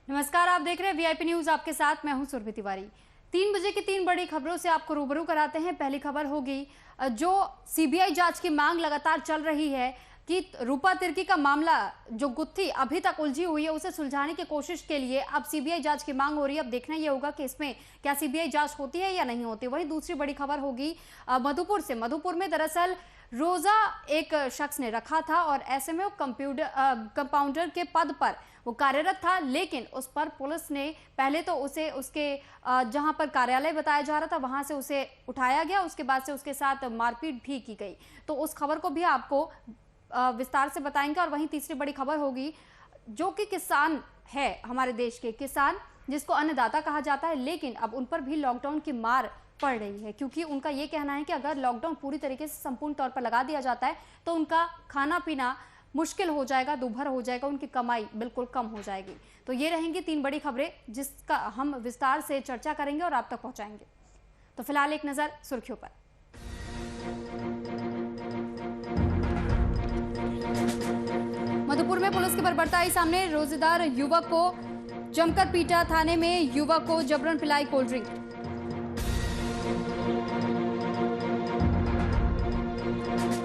नमस्कार, आप देख रहे हैं वीआईपी न्यूज। आपके साथ मैं हूं सुरभि तिवारी। 3 बजे की 3 बड़ी खबरों से आपको रूबरू कराते हैं। पहली खबर होगी जो सीबीआई जांच की मांग लगातार चल रही है कि रूपा तिर्की का मामला जो गुत्थी अभी तक उलझी हुई है उसे सुलझाने की कोशिश के लिए अब सीबीआई जांच की मांग हो रही है। अब देखना यह होगा कि इसमें क्या सीबीआई जांच होती है या नहीं होती। वहीं दूसरी बड़ी खबर होगी मधुपुर से। मधुपुर में दरअसल रोजा एक शख्स ने रखा था और ऐसे में वो कंपाउंडर के पद पर वो कार्यरत था, लेकिन उस पर पुलिस ने पहले तो उसे उसके जहां पर कार्यालय बताया जा रहा था वहां से उसे उठाया गया, उसके बाद से उसके साथ मारपीट भी की गई। तो उस खबर को भी आपको विस्तार से बताएंगे। और वहीं तीसरी बड़ी खबर होगी जो कि किसान है, हमारे देश के किसान जिसको अन्नदाता कहा जाता है, लेकिन अब उन पर भी लॉकडाउन की मार पड़ रही है क्योंकि उनका ये कहना है कि अगर लॉकडाउन पूरी तरीके से संपूर्ण तौर पर लगा दिया जाता है तो उनका खाना पीना मुश्किल हो जाएगा, दुभर हो जाएगा, उनकी कमाई बिल्कुल कम हो जाएगी। तो ये रहेंगी 3 बड़ी खबरें जिसका हम विस्तार से चर्चा करेंगे और आप तक पहुंचाएंगे। तो फिलहाल एक नजर सुर्खियों पर। मधुपुर में पुलिस की बर्बरताई सामने। रोजेदार युवक को जमकर पीटा। थाने में युवक को जबरन पिलाई कोल्ड ड्रिंक।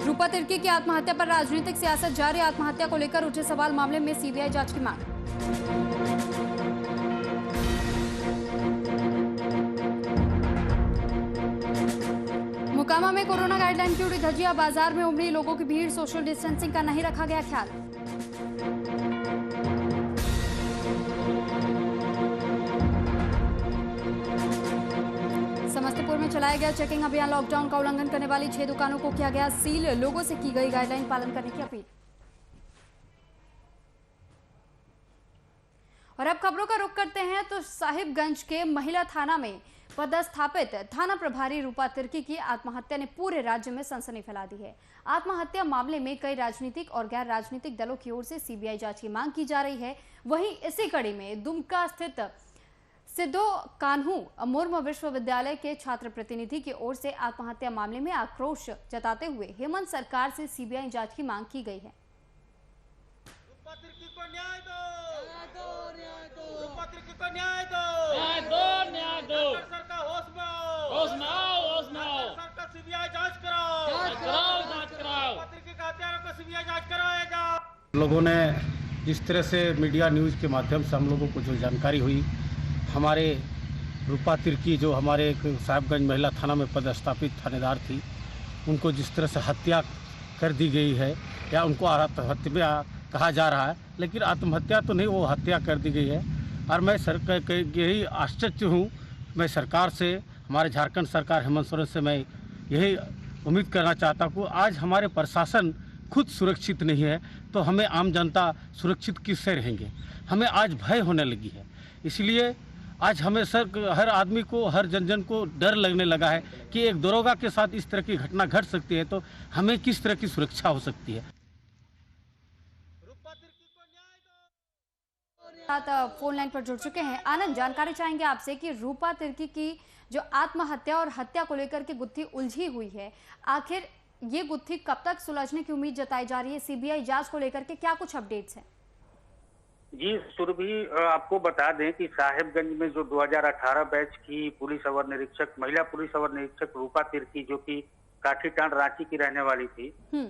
रूपा तिर्की की आत्महत्या पर राजनीतिक सियासत जारी। आत्महत्या को लेकर उठे सवाल, मामले में सीबीआई जांच की मांग। मोकामा में कोरोना गाइडलाइन की उड़ी धज्जियां। बाजार में उमड़ी लोगों की भीड़। सोशल डिस्टेंसिंग का नहीं रखा गया ख्याल। समस्तीपुर में चलाया गया चेकिंग अभियान। लॉकडाउन का उल्लंघन करने वाली 6 दुकानों को किया गया सील। लोगों से की गई गाइडलाइन पालन करने की अपील। और अब खबरों का रुख करते हैं तो साहिबगंज के महिला थाना में पदस्थापित थाना प्रभारी रूपा तिर्की की आत्महत्या ने पूरे राज्य में सनसनी फैला दी है। आत्महत्या मामले में कई राजनीतिक और गैर राजनीतिक दलों की ओर से सीबीआई जांच की मांग की जा रही है। वहीं इसी कड़ी में दुमका स्थित सिद्धो कान्हू मुर्मू विश्वविद्यालय के छात्र प्रतिनिधि की ओर से आत्महत्या मामले में आक्रोश जताते हुए हेमंत सरकार से सीबीआई जांच की मांग की गई है। रूपा तिर्की को न्याय दो, रूपा तिर्की को न्याय दो, न्याय दो। सरकार होश में आओ, होश में आओ, होश में आओ। सरकार सीबीआई जांच कराओ, जांच कराओ। रूपा तिर्की का हत्यारों को सीबीआई जांच कराएगा। लोगों ने जिस तरह से मीडिया न्यूज़ के माध्यम से हम लोगों को जो जानकारी हुई, हमारे रूपा तिर्की जो हमारे एक साहिबगंज महिला थाना में पदस्थापित थानेदार थी, उनको जिस तरह से हत्या कर दी गई है या उनको आत्महत्या कहा जा रहा है, लेकिन आत्महत्या तो नहीं, वो हत्या कर दी गई है। और मैं यही आश्चर्य हूँ, मैं सरकार से, हमारे झारखंड सरकार हेमंत सोरेन से मैं यही उम्मीद करना चाहता हूँ, आज हमारे प्रशासन खुद सुरक्षित नहीं है तो हमें आम जनता सुरक्षित किससे रहेंगे। हमें आज भय होने लगी है, इसलिए आज हमें हर आदमी को, हर जन को डर लगने लगा है कि एक दरोगा के साथ इस तरह की घटना घट सकती है तो हमें किस तरह की सुरक्षा हो सकती है। रूपा तिर्की को न्याय दो। साथ फोन लाइन पर जुड़ चुके हैं आनंद। जानकारी चाहेंगे आपसे कि रूपा तिर्की की जो आत्महत्या और हत्या को लेकर के गुत्थी उलझी हुई है, आखिर ये गुत्थी कब तक सुलझने की उम्मीद जताई जा रही है? सीबीआई जांच को लेकर के क्या कुछ अपडेट्स हैं? जी सुरभि, आपको बता दें कि साहिबगंज में जो 2018 बैच की पुलिस अवर निरीक्षक, महिला पुलिस अवर निरीक्षक रूपा तिर्की, जो कि काठीटांड रांची की रहने वाली थी,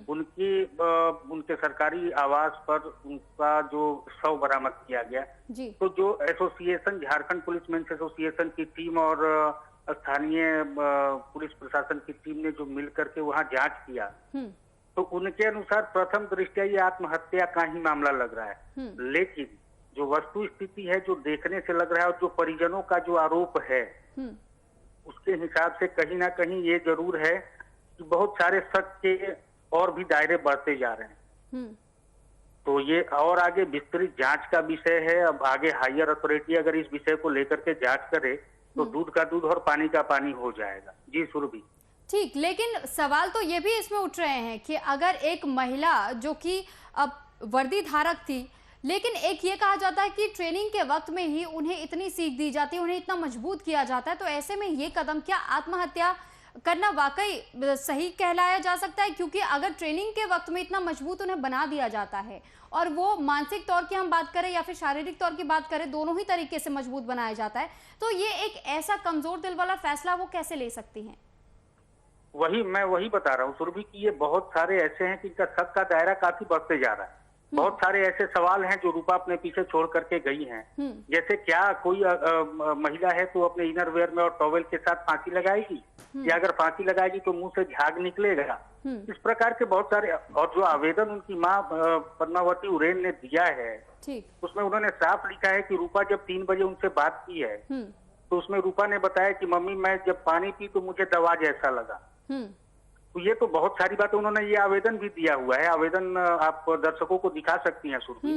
उनके सरकारी आवास पर उनका जो शव बरामद किया गया जी। तो जो association, Jharkhand police men's association की टीम और स्थानीय पुलिस प्रशासन की टीम ने जो मिल करके वहां जांच किया तो उनके अनुसार प्रथम दृष्टया ये आत्महत्या का ही मामला लग रहा है। लेकिन जो वस्तु स्थिति है, जो देखने से लग रहा है और जो परिजनों का जो आरोप है, उसके हिसाब से कहीं ना कहीं ये जरूर है कि बहुत सारे शक के और भी दायरे बढ़ते जा रहे हैं। तो ये और आगे विस्तृत जांच का विषय है। अब आगे हायर अथॉरिटी अगर इस विषय को लेकर के जांच करे तो दूध का दूध और पानी का पानी हो जाएगा। जी सुरभि। ठीक, लेकिन सवाल तो ये भी इसमें उठ रहे हैं कि अगर एक महिला जो कि अब वर्दी धारक थी, लेकिन एक ये कहा जाता है कि ट्रेनिंग के वक्त में ही उन्हें इतनी सीख दी जाती है, उन्हें इतना मजबूत किया जाता है, तो ऐसे में ये कदम क्या आत्महत्या करना वाकई सही कहलाया जा सकता है? क्योंकि अगर ट्रेनिंग के वक्त में इतना मजबूत उन्हें बना दिया जाता है और वो मानसिक तौर की हम बात करें या फिर शारीरिक तौर की बात करें, दोनों ही तरीके से मजबूत बनाया जाता है, तो ये एक ऐसा कमजोर दिल वाला फैसला वो कैसे ले सकती हैं? मैं वही बता रहा हूँ सुरभि की ये बहुत सारे ऐसे हैं कि इनका शक का दायरा काफी बढ़ते जा रहा है। बहुत सारे ऐसे सवाल हैं जो रूपा अपने पीछे छोड़ करके गई हैं। जैसे क्या कोई महिला है तो अपने इनरवेयर में और टॉवेल के साथ फांसी लगाएगी, या अगर फांसी लगाएगी तो मुंह से झाग निकलेगा? इस प्रकार के बहुत सारे, और जो आवेदन उनकी माँ पद्मावती उरेन ने दिया है उसमें उन्होंने साफ लिखा है कि रूपा जब 3 बजे उनसे बात की है तो उसमें रूपा ने बताया कि मम्मी मैं जब पानी पी तो मुझे दवा जैसा लगा। तो ये तो बहुत सारी बातें उन्होंने ये आवेदन भी दिया हुआ है। आवेदन आप दर्शकों को दिखा सकती हैं सुरभि,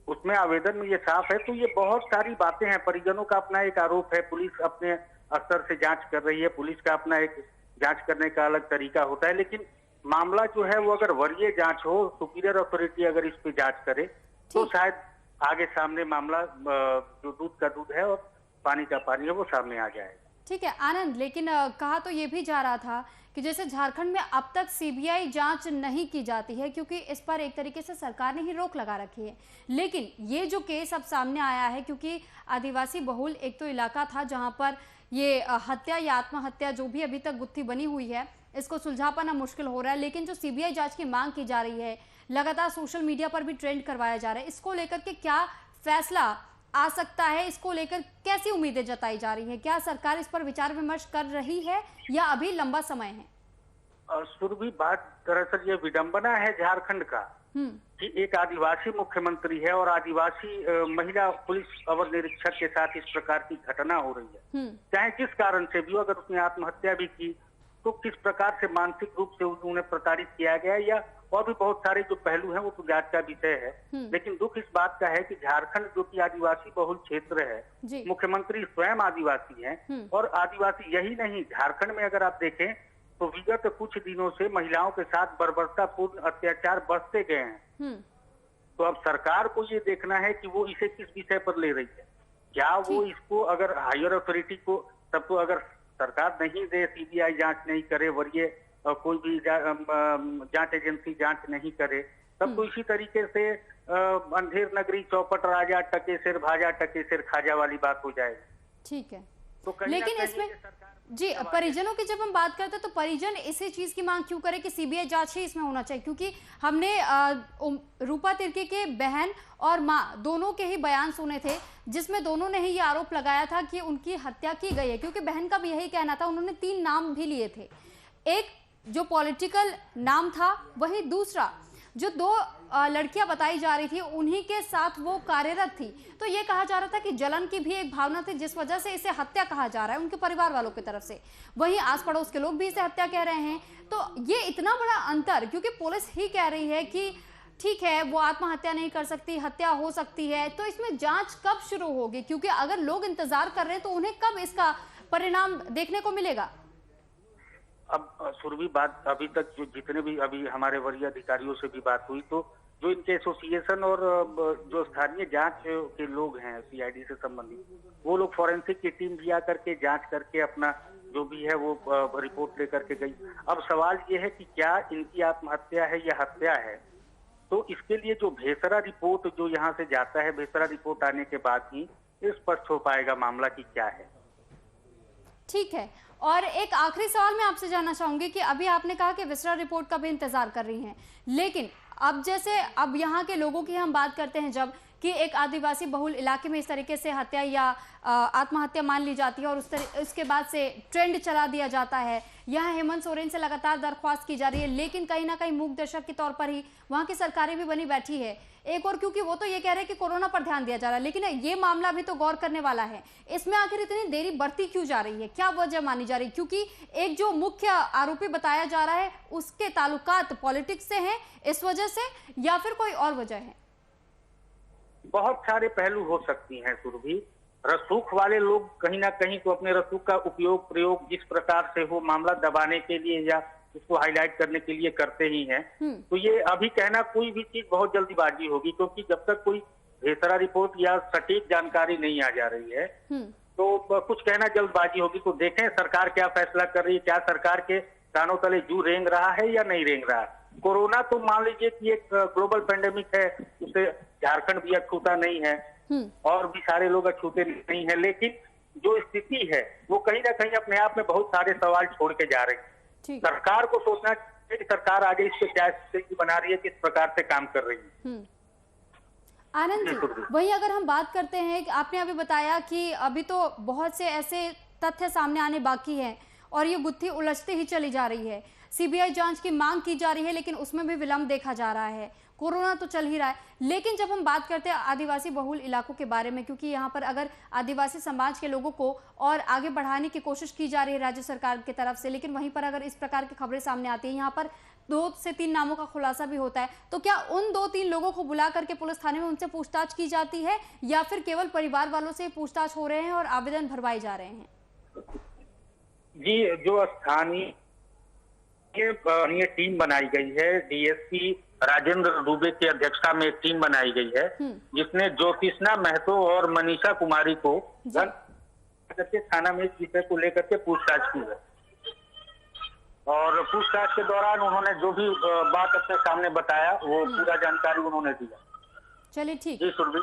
उसमें आवेदन में ये साफ है। तो ये बहुत सारी बातें हैं। परिजनों का अपना एक आरोप है, पुलिस अपने स्तर से जांच कर रही है, पुलिस का अपना एक जांच करने का अलग तरीका होता है। लेकिन मामला जो है वो अगर वरीय जांच हो, सुपीरियर अथॉरिटी अगर इस पे जांच करे तो शायद आगे सामने मामला जो दूध का दूध है और पानी का पानी है वो सामने आ जाएगा। ठीक है आनंद, लेकिन कहा तो ये भी जा रहा था कि जैसे झारखंड में अब तक सीबीआई जांच नहीं की जाती है क्योंकि इस पर एक तरीके से सरकार ने ही रोक लगा रखी है, लेकिन ये जो केस अब सामने आया है क्योंकि आदिवासी बहुल एक तो इलाका था जहां पर ये हत्या या आत्महत्या जो भी अभी तक गुत्थी बनी हुई है इसको सुलझा पाना मुश्किल हो रहा है, लेकिन जो सीबीआई जांच की मांग की जा रही है, लगातार सोशल मीडिया पर भी ट्रेंड करवाया जा रहा है, इसको लेकर के क्या फैसला आ सकता है? इसको लेकर कैसी उम्मीदें जताई जा रही हैं? क्या सरकार इस पर विचार विमर्श कर रही है या अभी लंबा समय है? सुरभि, बात दरअसल ये विडंबना है झारखंड का कि एक आदिवासी मुख्यमंत्री है और आदिवासी महिला पुलिस अवर निरीक्षक के साथ इस प्रकार की घटना हो रही है। चाहे जिस कारण से भी हो, अगर उसने आत्महत्या भी की तो किस प्रकार से मानसिक रूप से उन्हें प्रताड़ित किया गया, या और भी बहुत सारे जो पहलू हैं वो तो जांच का विषय है। लेकिन दुख इस बात का है कि झारखंड जो कि आदिवासी बहुल क्षेत्र है, मुख्यमंत्री स्वयं आदिवासी हैं, और आदिवासी यही नहीं, झारखंड में अगर आप देखें तो विगत कुछ दिनों से महिलाओं के साथ बर्बरतापूर्ण अत्याचार बढ़ते गए हैं। तो अब सरकार को ये देखना है कि वो इसे किस विषय पर ले रही है। क्या वो इसको अगर हायर अथॉरिटी को, तब तो अगर सरकार नहीं दे, सीबीआई जांच नहीं करे, वरीय कोई भी जांच एजेंसी जांच नहीं करे, तब तो इसी तरीके से अंधेर नगरी चौपट राजा टके सिर भाजा टके सिर खाजा वाली बात हो जाएगी। ठीक है, तो लेकिन इसमें जी परिजनों की जब हम बात करते हैं तो परिजन इसी चीज की मांग क्यों करे कि सीबीआई जांच ही इसमें होना चाहिए? क्योंकि हमने रूपा तिर्की के बहन और मां दोनों के ही बयान सुने थे जिसमें दोनों ने ही ये आरोप लगाया था कि उनकी हत्या की गई है, क्योंकि बहन का भी यही कहना था। उन्होंने 3 नाम भी लिए थे, एक जो पॉलिटिकल नाम था, वही दूसरा जो 2 लड़कियां बताई जा रही थी उन्हीं के साथ वो कार्यरत थी। तो ये कहा जा रहा था कि जलन की भी एक भावना थी जिस वजह से इसे हत्या कहा जा रहा है उनके परिवार वालों की तरफ से, वहीं आस पड़ोस के लोग भी इसे हत्या कह रहे हैं। तो ये इतना बड़ा अंतर, क्योंकि पुलिस ही कह रही है कि ठीक है वो आत्महत्या नहीं कर सकती, हत्या हो सकती है, तो इसमें जांच कब शुरू होगी? क्योंकि अगर लोग इंतजार कर रहे हैं तो उन्हें कब इसका परिणाम देखने को मिलेगा? अब सुरभि, बात अभी तक जो जितने भी अभी हमारे वरीय अधिकारियों से भी बात हुई, तो जो इनके एसोसिएशन और जो स्थानीय जांच के लोग हैं सीआईडी से संबंधित, वो लोग फॉरेंसिक की टीम भी आकर के जांच करके अपना जो भी है वो रिपोर्ट लेकर के गई। अब सवाल ये है कि क्या इनकी आत्महत्या है या हत्या है, तो इसके लिए जो भेसरा रिपोर्ट जो यहाँ से जाता है, भेसरा रिपोर्ट आने के बाद ही स्पष्ट हो पाएगा मामला की क्या है। ठीक है, और एक आखिरी सवाल मैं आपसे जानना चाहूंगी कि अभी आपने कहा कि विसरा रिपोर्ट का भी इंतजार कर रही हैं, लेकिन अब जैसे अब यहाँ के लोगों की हम बात करते हैं जब कि एक आदिवासी बहुल इलाके में इस तरीके से हत्या या आत्महत्या मान ली जाती है और उसके बाद से ट्रेंड चला दिया जाता है, यहाँ हेमंत सोरेन से लगातार दरख्वास्त की जा रही है, लेकिन कहीं ना कहीं मूक दर्शक के तौर पर ही वहाँ की सरकारें भी बनी बैठी है। एक और क्योंकि वो तो ये कह रहे हैं कि कोरोना पर ध्यान दिया जा रहा है, लेकिन ये मामला भी तो गौर करने वाला है, इसमें आखिर इतनी देरी बढ़ती क्यों जा रही है? क्या वजह मानी जा रही है? क्योंकि एक जो मुख्य आरोपी बताया जा रहा है उसके ताल्लुकात पॉलिटिक्स से हैं इस वजह से, या फिर कोई और वजह है? बहुत सारे पहलू हो सकती हैं सुरभि। रसूख वाले लोग कहीं ना कहीं तो अपने रसूख का उपयोग प्रयोग जिस प्रकार से हो मामला दबाने के लिए या उसको हाईलाइट करने के लिए करते ही हैं। तो ये अभी कहना कोई भी चीज बहुत जल्दीबाजी होगी, क्योंकि जब तक कोई भेसरा रिपोर्ट या सटीक जानकारी नहीं आ जा रही है तो कुछ कहना जल्दबाजी होगी। तो देखें सरकार क्या फैसला कर रही है, क्या सरकार के कानों तले जू रेंग रहा है या नहीं रेंग रहा है। कोरोना तो मान लीजिए कि एक ग्लोबल पेंडेमिक है, उसे झारखंड भी अछूता नहीं है और भी सारे लोग अछूते नहीं है, लेकिन जो स्थिति है वो कहीं ना कहीं अपने आप में बहुत सारे सवाल छोड़ के जा रही है। सरकार को सोचना चाहिए कि सरकार आगे इस पे क्या स्थिति बना रही है, किस प्रकार से काम कर रही है। आनंद जी, वही अगर हम बात करते हैं कि आपने अभी बताया कि अभी तो बहुत से ऐसे तथ्य सामने आने बाकी हैं और ये गुत्थी उलझती ही चली जा रही है। सीबीआई जांच की मांग की जा रही है लेकिन उसमें भी विलंब देखा जा रहा है। कोरोना तो चल ही रहा है, लेकिन जब हम बात करते हैं आदिवासी बहुल इलाकों के बारे में, क्योंकि यहाँ पर अगर आदिवासी समाज के लोगों को और आगे बढ़ाने की कोशिश की जा रही है राज्य सरकार की तरफ से, लेकिन वहीं पर अगर इस प्रकार की खबरें सामने आती है, यहाँ पर 2 से 3 नामों का खुलासा भी होता है, तो क्या उन 2-3 लोगों को बुला करके पुलिस थाने में उनसे पूछताछ की जाती है या फिर केवल परिवार वालों से पूछताछ हो रहे हैं और आवेदन भरवाए जा रहे हैं? जी, जो स्थानीय टीम बनाई गई है, डीएसपी राजेंद्र दुबे की अध्यक्षता में एक टीम बनाई गई है जिसने ज्योतिष्ना महतो और मनीषा कुमारी को करके थाना में इस विषय को लेकर के पूछताछ की है और पूछताछ के दौरान उन्होंने जो भी बात अपने सामने बताया वो पूरा जानकारी उन्होंने दिया। चलिए ठीक, जी सुरभि,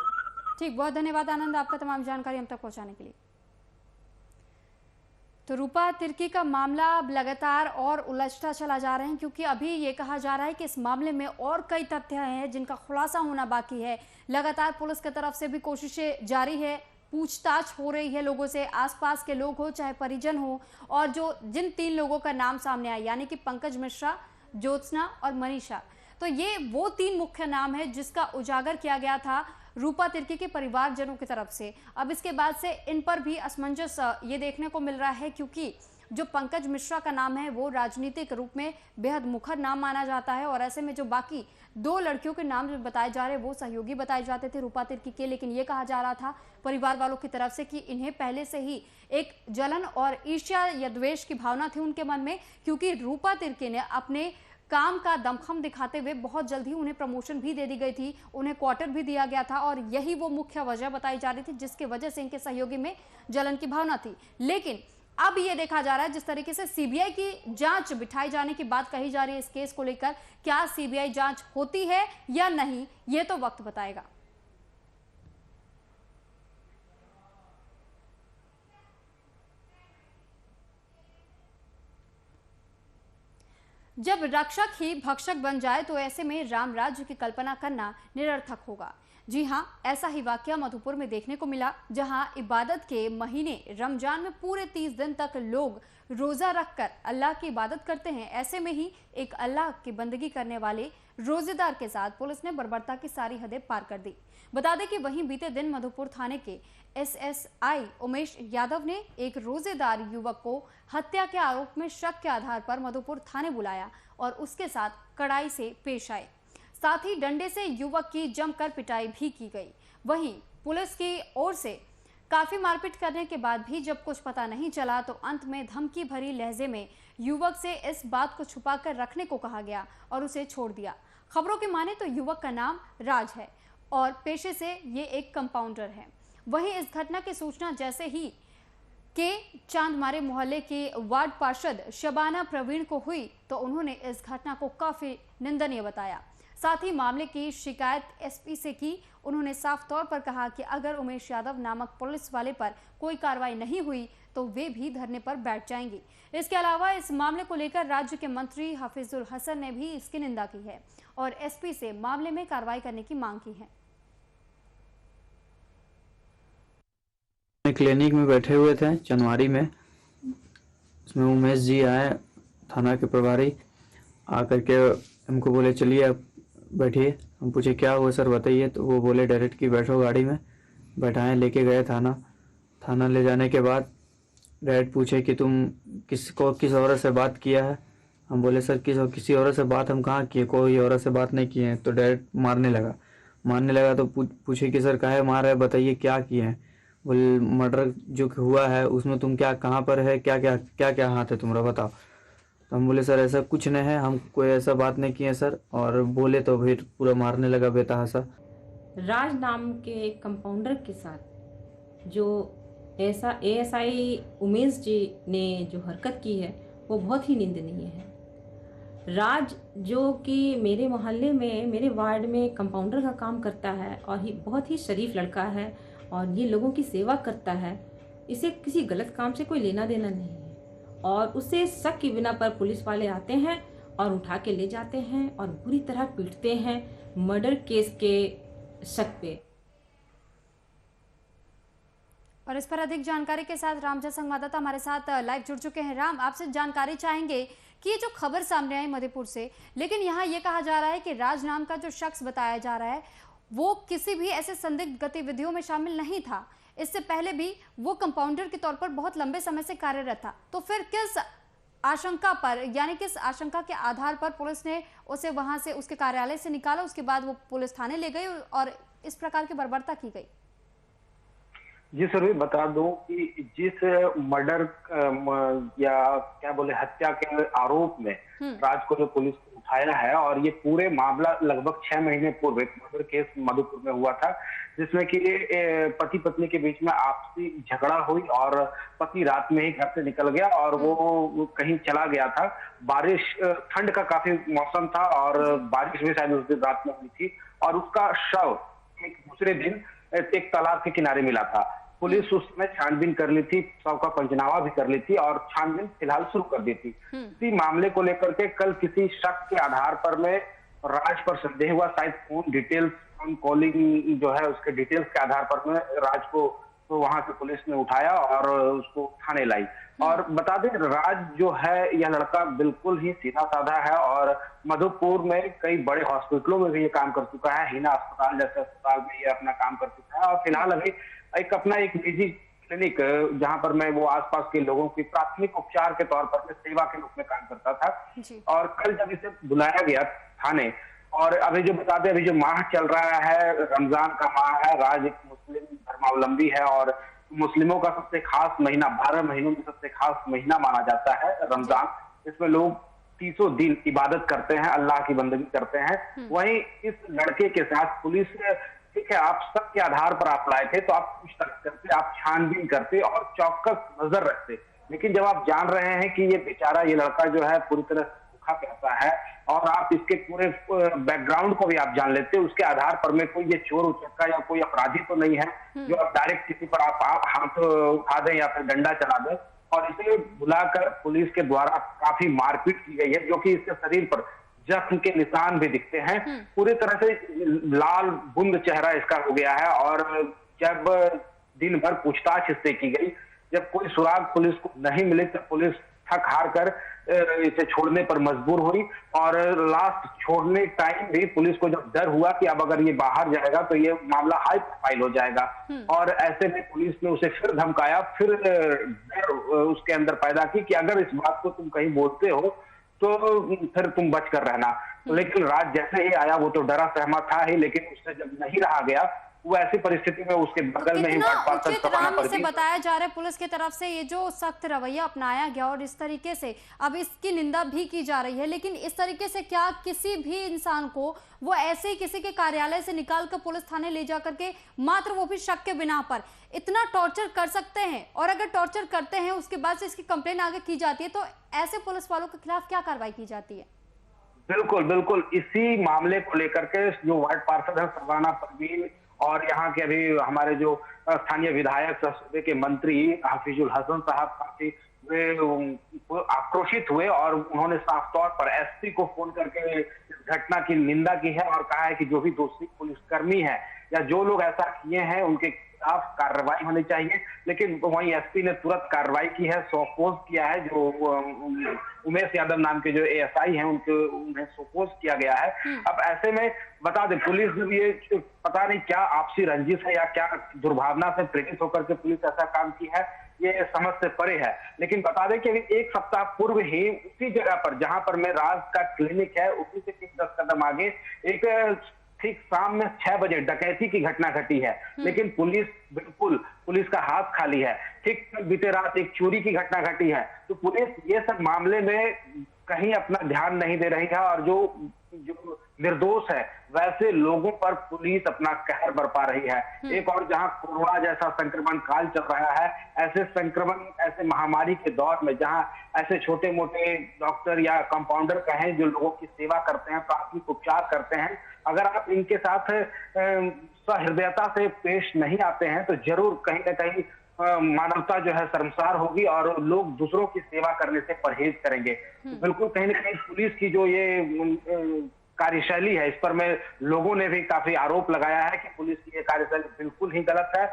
ठीक, बहुत धन्यवाद आनंद आपका तमाम जानकारी हम तक पहुंचाने के लिए। तो रूपा तिर्की का मामला अब लगातार और उलझता चला जा रहा है, क्योंकि अभी ये कहा जा रहा है कि इस मामले में और कई तथ्य हैं जिनका खुलासा होना बाकी है। लगातार पुलिस की तरफ से भी कोशिशें जारी है, पूछताछ हो रही है लोगों से, आसपास के लोग हो चाहे परिजन हो, और जो जिन 3 लोगों का नाम सामने आया यानी कि पंकज मिश्रा, ज्योत्सना और मनीषा, तो ये वो 3 मुख्य नाम है जिसका उजागर किया गया था रूपा तिर्की के परिवारजनों की तरफ से। अब इसके बाद से इन पर भी असमंजस ये देखने को मिल रहा है, क्योंकि जो पंकज मिश्रा का नाम है वो राजनीतिक रूप में बेहद मुखर नाम माना जाता है और ऐसे में जो बाकी 2 लड़कियों के नाम जो बताए जा रहे हैं वो सहयोगी बताए जाते थे रूपा तिर्की के, लेकिन ये कहा जा रहा था परिवार वालों की तरफ से कि इन्हें पहले से ही एक जलन और ईर्ष्या या द्वेष की भावना थी उनके मन में, क्योंकि रूपा तिर्की ने अपने काम का दमखम दिखाते हुए बहुत जल्द ही उन्हें प्रमोशन भी दे दी गई थी, उन्हें क्वार्टर भी दिया गया था और यही वो मुख्य वजह बताई जा रही थी जिसकी वजह से इनके सहयोगी में जलन की भावना थी। लेकिन अब ये देखा जा रहा है जिस तरीके से सीबीआई की जांच बिठाई जाने की बात कही जा रही है इस केस को लेकर, क्या सीबीआई जांच होती है या नहीं ये तो वक्त बताएगा। जब रक्षक ही भक्षक बन जाए तो ऐसे में राम राज्य की कल्पना करना निरर्थक होगा। जी हां, ऐसा ही वाकया मधुपुर में देखने को मिला, जहां इबादत के महीने रमजान में पूरे 30 दिन तक लोग रोजा रखकर अल्लाह की इबादत करते हैं। ऐसे में ही एक अल्लाह की बंदगी करने वाले रोजेदार के साथ पुलिस ने बर्बरता की सारी हदें पार कर दी। बता दें कि वहीं बीते दिन मधुपुर थाने के एसएसआई उमेश यादव ने एक रोजेदार युवक को हत्या के आरोप में शक के आधार पर मधुपुर थाने बुलाया और उसके साथ कड़ाई से पेश आए। साथ ही डंडे से युवक की जमकर पिटाई भी की गई। वहीं पुलिस की ओर से काफी मारपीट करने के बाद भी जब कुछ पता नहीं चला तो अंत में धमकी भरी लहजे में युवक से इस बात को छुपाकर रखने को कहा गया और उसे छोड़ दिया। खबरों के माने तो युवक का नाम राज है और पेशे से ये एक कंपाउंडर है। वहीं इस घटना की सूचना जैसे ही के चांदमारे मोहल्ले के वार्ड पार्षद शबाना प्रवीण को हुई तो उन्होंने इस घटना को काफी निंदनीय बताया। साथ ही मामले की शिकायत एसपी से की। उन्होंने साफ तौर पर कहा कि अगर उमेश यादव नामक पुलिस वाले पर कोई कार्रवाई नहीं हुई तो वे भी धरने पर बैठ जाएंगे। इसके अलावा इस मामले को लेकर राज्य के मंत्री हफीजुल हसन ने भी इसकी निंदा की है और एसपी से मामले में कार्रवाई करने की मांग की है। क्लिनिक में बैठे हुए थे चंदवारी में, उसमें उमेश जी आए, थाना के प्रभारी, आकर के हमको बोले चलिए आप बैठिए। हम पूछे क्या हुआ सर बताइए, तो वो बोले डायरेक्ट की बैठो गाड़ी में। बैठाएं, लेके गए थाना ले जाने के बाद डायरेक्ट पूछे कि तुम किस औरत से बात किया है। हम बोले सर किसी औरत से बात हम कहाँ किए, कोई औरत से बात नहीं किए हैं। तो डायरेक्ट मारने लगा तो पूछे कि सर काहे मार रहे, बताइए क्या किए हैं। बोले मर्डर जो हुआ है उसमें तुम क्या कहाँ पर है, क्या हाथ है तुम्हारा बताओ। तो हम बोले सर ऐसा कुछ नहीं है, हम कोई ऐसा बात नहीं किए सर। और बोले तो फिर पूरा मारने लगा बेतहासा। राज नाम के कंपाउंडर के साथ जो ऐसा एएसआई उमेश जी ने जो हरकत की है वो बहुत ही निंदनीय है। राज जो कि मेरे मोहल्ले में, मेरे वार्ड में कंपाउंडर का काम करता है और बहुत ही शरीफ लड़का है और ये लोगों की सेवा करता है, इसे किसी गलत काम से कोई लेना देना नहीं है। और उसे शक की बिना पर पुलिस वाले आते हैं और उठा के ले जाते हैं और बुरी तरह पीटते हैं मर्डर केस के शक पे। और इस पर अधिक जानकारी के साथ राम जैन संवाददाता हमारे साथ लाइव जुड़ चुके हैं। राम, आपसे जानकारी चाहेंगे कि ये जो खबर सामने आई मधेपुर से, लेकिन यहाँ ये कहा जा रहा है कि राज नाम का जो शख्स बताया जा रहा है वो किसी भी ऐसे संदिग्ध गतिविधियों में शामिल नहीं था। इससे पहले भी वो कंपाउंडर के तौर पर बहुत लंबे समय से कार्यरत था। तो फिर किस आशंका पर, यानी किस आशंका के आधार पर पुलिस ने उसे वहां से, उसके कार्यालय से निकाला, उसके बाद वो पुलिस थाने ले गई और इस प्रकार की बर्बरता की गई? जी सर, मैं बता दूं कि जिस मर्डर या क्या बोले हत्या के आरोप में राज को जो पुलिस ने उठाया है, और ये पूरे मामला लगभग 6 महीने पूर्व एक मर्डर केस मधुपुर में हुआ था, जिसमें कि पति पत्नी के बीच में आपसी झगड़ा हुई और पति रात में ही घर से निकल गया और वो कहीं चला गया था। बारिश, ठंड का काफी मौसम था और बारिश भी शायद उस दिन रात में हुई थी और उसका शव एक दूसरे दिन एक तालाब के किनारे मिला था। पुलिस उस समय छानबीन कर ली थी, शव का पंचनामा भी कर ली थी और छानबीन फिलहाल शुरू कर दी थी। इसी मामले को लेकर के कल किसी शक के आधार पर में राज पर संदेह हुआ, शायद फोन डिटेल्स, फोन कॉलिंग जो है उसके डिटेल्स के आधार पर में राज को तो वहां से पुलिस ने उठाया और उसको थाने लाई। और बता दें, राज जो है यह लड़का बिल्कुल ही सीधा साधा है और मधुपुर में कई बड़े हॉस्पिटलों में भी ये काम कर चुका है। हिना अस्पताल जैसे अस्पताल में ये अपना काम कर चुका है और फिलहाल अभी अपना एक निजी क्लिनिक जहां पर मैं वो आसपास के लोगों की प्राथमिक उपचार के तौर पर सेवा के रूप में काम करता था। और कल जब इसे बुलाया गया थाने, और अभी जो बता दें, अभी जो माह चल रहा है, रमजान का माह है, राज एक मुस्लिम धर्मावलंबी है और मुस्लिमों का सबसे खास महीना, 12 महीनों में सबसे खास महीना माना जाता है रमजान। इसमें लोग 30 दिन इबादत करते हैं, अल्लाह की बंदगी करते हैं। वहीं इस लड़के के साथ पुलिस, ठीक है, आप सबके आधार पर आप लाए थे तो आप पूछताछ करते, आप छानबीन करते और चौकस नजर रखते, लेकिन जब आप जान रहे हैं कि ये बेचारा, ये लड़का जो है पूरी तरह भूखा प्यासा है और आप इसके पूरे बैकग्राउंड को भी आप जान लेते, उसके आधार पर में कोई ये चोर उचक्का या कोई अपराधी तो नहीं है जो आप डायरेक्ट किसी पर आप हाथ उठा दें या फिर डंडा चला दें। और इसे बुलाकर पुलिस के द्वारा काफी मारपीट की गई है, जो कि इसके शरीर पर जख्म के निशान भी दिखते हैं। पूरी तरह से लाल बुंद चेहरा इसका हो गया है और जब दिन भर पूछताछ इससे की गई, जब कोई सुराग पुलिस को नहीं मिले तो पुलिस थक हार कर इसे छोड़ने पर मजबूर हुई। और लास्ट छोड़ने टाइम भी पुलिस को जब डर हुआ कि अब अगर ये बाहर जाएगा तो ये मामला हाई प्रोफाइल हो जाएगा, और ऐसे में पुलिस ने उसे फिर धमकाया, फिर डर उसके अंदर पैदा की कि अगर इस बात को तुम कहीं बोलते हो तो फिर तुम बच कर रहना। लेकिन राज जैसे ही आया वो तो डरा सहमा था ही, लेकिन उससे जब नहीं रहा गया, वो ऐसी परिस्थिति में उसके बगल में ही बताया जा रहा है पुलिस की तरफ से ये जो सख्त रवैया अपनाया गया और इस तरीके से अब इसकी निंदा भी की जा रही है, लेकिन इस तरीके से क्या किसी भी इंसान को वो ऐसे ही किसी के कार्यालय से निकाल कर पुलिस थाने ले जा करके, मात्र वो भी शक के बिना पर, इतना टॉर्चर कर सकते हैं? और अगर टॉर्चर करते हैं उसके बाद से इसकी कंप्लेन आगे की जाती है तो ऐसे पुलिस वालों के खिलाफ क्या कार्रवाई की जाती है? बिल्कुल बिल्कुल, इसी मामले को लेकर के जो वार्ड पार्षद है सरवाना परवीन और यहाँ के अभी हमारे जो स्थानीय विधायक सूबे के मंत्री हफीजुल हसन साहब काफी वे आक्रोशित हुए और उन्होंने साफ तौर पर एसपी को फोन करके इस घटना की निंदा की है और कहा है कि जो भी दोषी पुलिसकर्मी है या जो लोग ऐसा किए हैं उनके खिलाफ कार्रवाई होनी चाहिए। लेकिन वहीं एसपी ने तुरंत कार्रवाई की है, सोपोज किया है, जो उमेश यादव नाम के जो एएसआई हैं उन्हें सोपोज किया गया है। अब ऐसे में बता दें, पुलिस ने ये पता नहीं क्या आपसी रंजिश है या क्या दुर्भावना से प्रेरित होकर के पुलिस ऐसा काम की है, ये समझ से परे है। लेकिन बता दें कि अभी 1 सप्ताह पूर्व ही उसी जगह पर जहां पर मैं राज का क्लिनिक है, उसी से 10 कदम आगे एक ठीक शाम में 6 बजे डकैती की घटना घटी है, लेकिन पुलिस का हाथ खाली है। ठीक बीते रात एक चोरी की घटना घटी है, तो पुलिस ये सब मामले में कहीं अपना ध्यान नहीं दे रही है और जो निर्दोष है, वैसे लोगों पर पुलिस अपना कहर बरपा रही है। एक और जहां कोरोना जैसा संक्रमण काल चल रहा है, ऐसे महामारी के दौर में जहां ऐसे छोटे मोटे डॉक्टर या कंपाउंडर कहें जो लोगों की सेवा करते हैं, प्राथमिक उपचार करते हैं, अगर आप इनके साथ सहृदयता से पेश नहीं आते हैं तो जरूर कहीं ना कहीं मानवता जो है शर्मसार होगी और लोग दूसरों की सेवा करने से परहेज करेंगे। बिल्कुल कहीं ना कहीं पुलिस की जो ये कार्यशैली है, इस पर में लोगों ने भी काफी आरोप लगाया है कि पुलिस की ये कार्यशैली बिल्कुल ही गलत है।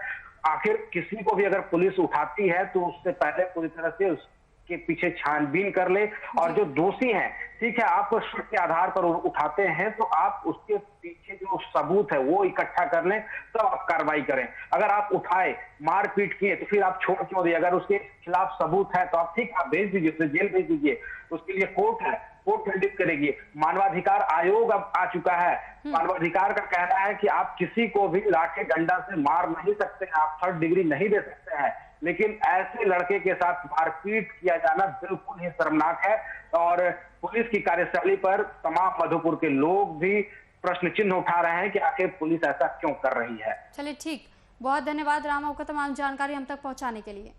आखिर किसी को भी अगर पुलिस उठाती है तो उससे पहले पूरी तरह से उसके पीछे छानबीन कर ले, और जो दोषी हैं, ठीक है, आप शक के आधार पर उठाते हैं तो आप उसके पीछे जो सबूत है वो इकट्ठा कर लें, तब आप कार्रवाई करें। अगर आप उठाए, मारपीट किए तो फिर आप छोड़ क्यों दिए? अगर उसके खिलाफ सबूत है तो आप ठीक, आप भेज दीजिए, उसे जेल भेज दीजिए, उसके लिए कोर्ट है, कोर्ट दंडित करेगी। मानवाधिकार आयोग अब आ चुका है। मानवाधिकार का कहना है कि आप किसी को भी लाठी डंडा से मार नहीं सकते, आप 3rd डिग्री नहीं दे सकते हैं, लेकिन ऐसे लड़के के साथ मारपीट किया जाना बिल्कुल ही शर्मनाक है। और पुलिस की कार्यशैली पर तमाम मधुपुर के लोग भी प्रश्न चिन्ह उठा रहे हैं कि आखिर पुलिस ऐसा क्यों कर रही है। चलिए ठीक, बहुत धन्यवाद राम आपका तमाम जानकारी हम तक पहुंचाने के लिए।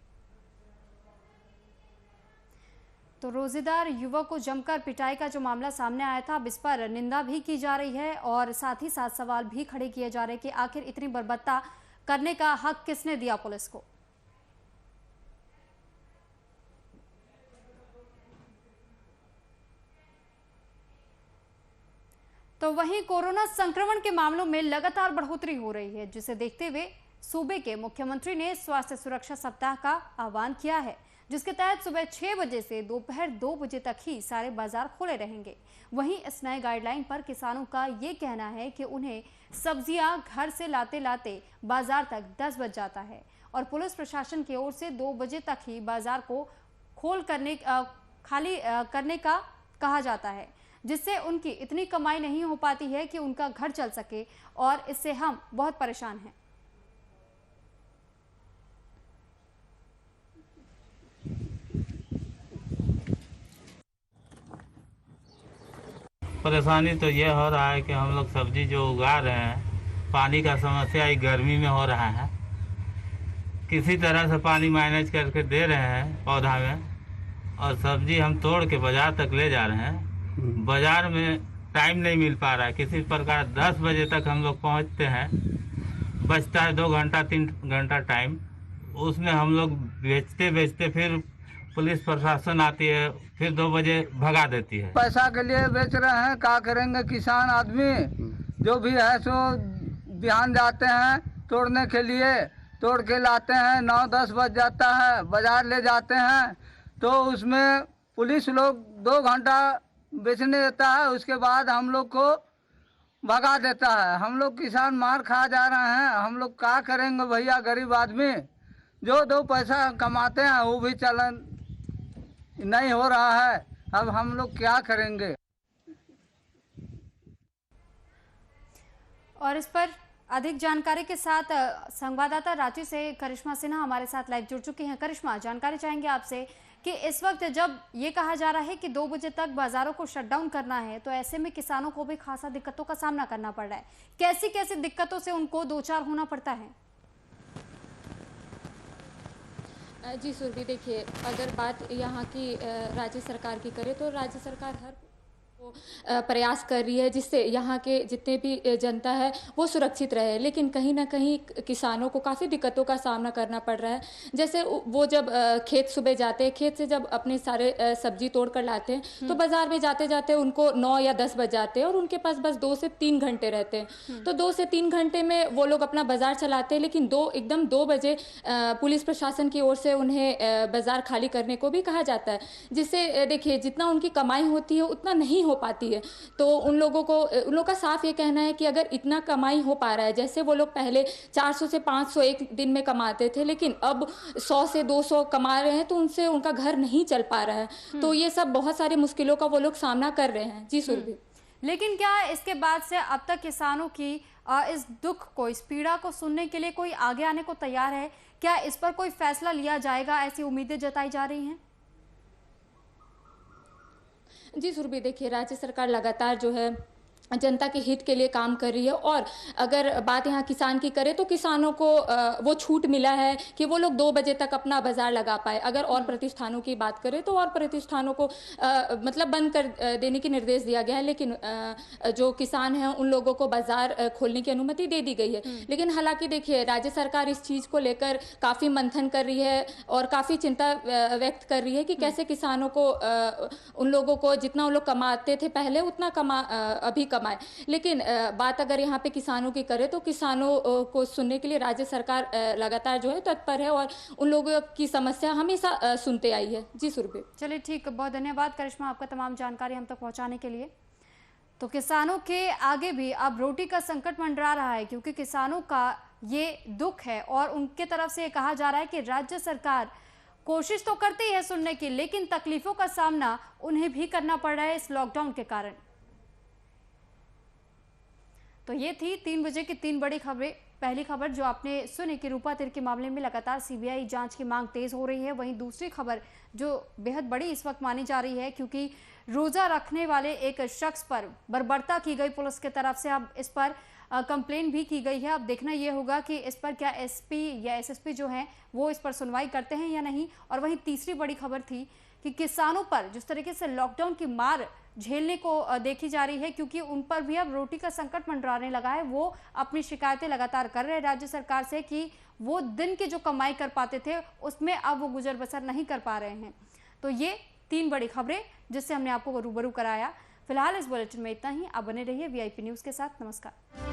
तो रोजेदार युवक को जमकर पिटाई का जो मामला सामने आया था, अब इस पर निंदा भी की जा रही है और साथ ही साथ सवाल भी खड़े किए जा रहे हैं कि आखिर इतनी बर्बरता करने का हक किसने दिया पुलिस को। तो वहीं कोरोना संक्रमण के मामलों में लगातार बढ़ोतरी हो रही है, जिसे देखते हुए सूबे के मुख्यमंत्री ने स्वास्थ्य सुरक्षा सप्ताह का आह्वान किया है, जिसके तहत सुबह 6 बजे से दोपहर 2 बजे तक ही सारे बाजार खुले रहेंगे। वहीं इस नए गाइडलाइन पर किसानों का ये कहना है कि उन्हें सब्जियां घर से लाते लाते बाजार तक 10 बज जाता है और पुलिस प्रशासन की ओर से 2 बजे तक ही बाजार को खाली करने का कहा जाता है, जिससे उनकी इतनी कमाई नहीं हो पाती है कि उनका घर चल सके और इससे हम बहुत परेशान हैं। परेशानी तो ये हो रहा है कि हम लोग सब्जी जो उगा रहे हैं, पानी का समस्या ही गर्मी में हो रहा है। किसी तरह से पानी मैनेज करके दे रहे हैं पौधा में, और सब्जी हम तोड़ के बाजार तक ले जा रहे हैं। बाजार में टाइम नहीं मिल पा रहा है किसी प्रकार। 10 बजे तक हम लोग पहुंचते हैं, बचता है 2 घंटा 3 घंटा टाइम, उसमें हम लोग बेचते फिर पुलिस प्रशासन आती है, फिर 2 बजे भगा देती है। पैसा के लिए बेच रहे हैं, क्या करेंगे किसान आदमी। जो भी है सो बिहान जाते हैं तोड़ने के लिए, तोड़ के लाते हैं, 9-10 बज जाता है, बाजार ले जाते हैं तो उसमें पुलिस लोग 2 घंटा बेचने देता है, उसके बाद हम लोग को भगा देता है। हम लोग किसान मार खा जा रहे हैं, हम लोग क्या करेंगे भैया, गरीब आदमी। जो 2 पैसा कमाते हैं वो भी चलन नहीं हो रहा है, अब हम लोग क्या करेंगे। और इस पर अधिक जानकारी के साथ संवाददाता रांची से करिश्मा सिन्हा हमारे साथ लाइव जुड़ चुकी हैं। करिश्मा, जानकारी चाहेंगे आपसे कि इस वक्त जब ये कहा जा रहा है कि 2 बजे तक बाजारों को शटडाउन करना है, तो ऐसे में किसानों को भी खासा दिक्कतों का सामना करना पड़ रहा है। कैसी कैसी दिक्कतों से उनको 2-4 होना पड़ता है? जी सुरभि, देखिए, अगर बात यहाँ की राज्य सरकार की करें तो राज्य सरकार हर प्रयास कर रही है जिससे यहाँ के जितने भी जनता है वो सुरक्षित रहे, लेकिन कहीं ना कहीं किसानों को काफ़ी दिक्कतों का सामना करना पड़ रहा है। जैसे वो जब खेत सुबह जाते हैं, खेत से जब अपने सारे सब्जी तोड़ कर लाते हैं तो बाज़ार में जाते जाते उनको 9 या 10 बज जाते हैं और उनके पास बस 2 से 3 घंटे रहते हैं। तो 2 से 3 घंटे में वो लोग अपना बाज़ार चलाते हैं, लेकिन 2 बजे पुलिस प्रशासन की ओर से उन्हें बाज़ार खाली करने को भी कहा जाता है, जिससे देखिए जितना उनकी कमाई होती है उतना नहीं हो पाती है। तो उन लोगों का साफ ये कहना है कि अगर इतना कमाई हो पा रहा है, जैसे वो लोग पहले 400 से 500 एक दिन में कमाते थे, लेकिन अब 100 से 200 कमा रहे हैं, तो उनसे उनका घर नहीं चल पा रहा है। तो ये सब बहुत सारी मुश्किलों का वो लोग सामना कर रहे हैं। जी सुरभि, लेकिन क्या इसके बाद से अब तक किसानों की इस दुख को, इस पीड़ा को सुनने के लिए कोई आगे आने को तैयार है? क्या इस पर कोई फैसला लिया जाएगा, ऐसी उम्मीदें जताई जा रही हैं? जी सुरभि, देखिए, राज्य सरकार लगातार जो है जनता के हित के लिए काम कर रही है। और अगर बात यहाँ किसान की करें तो किसानों को वो छूट मिला है कि वो लोग 2 बजे तक अपना बाजार लगा पाए। अगर और प्रतिष्ठानों की बात करें तो और प्रतिष्ठानों को मतलब बंद कर देने की निर्देश दिया गया है, लेकिन जो किसान हैं उन लोगों को बाजार खोलने की अनुमति दे दी गई है। लेकिन हालांकि देखिए राज्य सरकार इस चीज़ को लेकर काफ़ी मंथन कर रही है और काफ़ी चिंता व्यक्त कर रही है कि कैसे किसानों को उन लोगों को जितना वो लोग कमाते थे पहले उतना अभी कमाए। लेकिन बात अगर यहाँ पे किसानों की करें तो किसानों को सुनने के लिए राज्य सरकार लगातार जो है तत्पर है और उन लोगों की समस्या हमेशा सुनते आई है। जी सुरभि। चलिए ठीक, बहुत धन्यवाद करिश्मा आपका तमाम जानकारी हम तक पहुँचाने के लिए। तो किसानों के आगे भी अब रोटी का संकट मंडरा रहा है, क्योंकि किसानों का ये दुख है और उनके तरफ से ये कहा जा रहा है कि राज्य सरकार कोशिश तो करती है सुनने की, लेकिन तकलीफों का सामना उन्हें भी करना पड़ रहा है इस लॉकडाउन के कारण। तो ये थी 3 बजे की 3 बड़ी खबरें। पहली खबर जो आपने सुनी कि रूपा तिर्की मामले में लगातार सीबीआई जांच की मांग तेज हो रही है। वहीं दूसरी खबर जो बेहद बड़ी इस वक्त मानी जा रही है, क्योंकि रोजा रखने वाले एक शख्स पर बर्बरता की गई पुलिस की तरफ से। अब इस पर कंप्लेन भी की गई है। अब देखना यह होगा कि इस पर क्या एसपी या एसएसपी जो हैं वो इस पर सुनवाई करते हैं या नहीं। और वहीं तीसरी बड़ी खबर थी कि किसानों पर जिस तरीके से लॉकडाउन की मार झेलने को देखी जा रही है, क्योंकि उन पर भी अब रोटी का संकट मंडराने लगा है। वो अपनी शिकायतें लगातार कर रहे हैं राज्य सरकार से कि वो दिन की जो कमाई कर पाते थे उसमें अब वो गुजर बसर नहीं कर पा रहे हैं। तो ये 3 बड़ी खबरें जिससे हमने आपको रूबरू कराया। फिलहाल इस बुलेटिन में इतना ही। आप बने रहिए वीआईपी न्यूज़ के साथ। नमस्कार।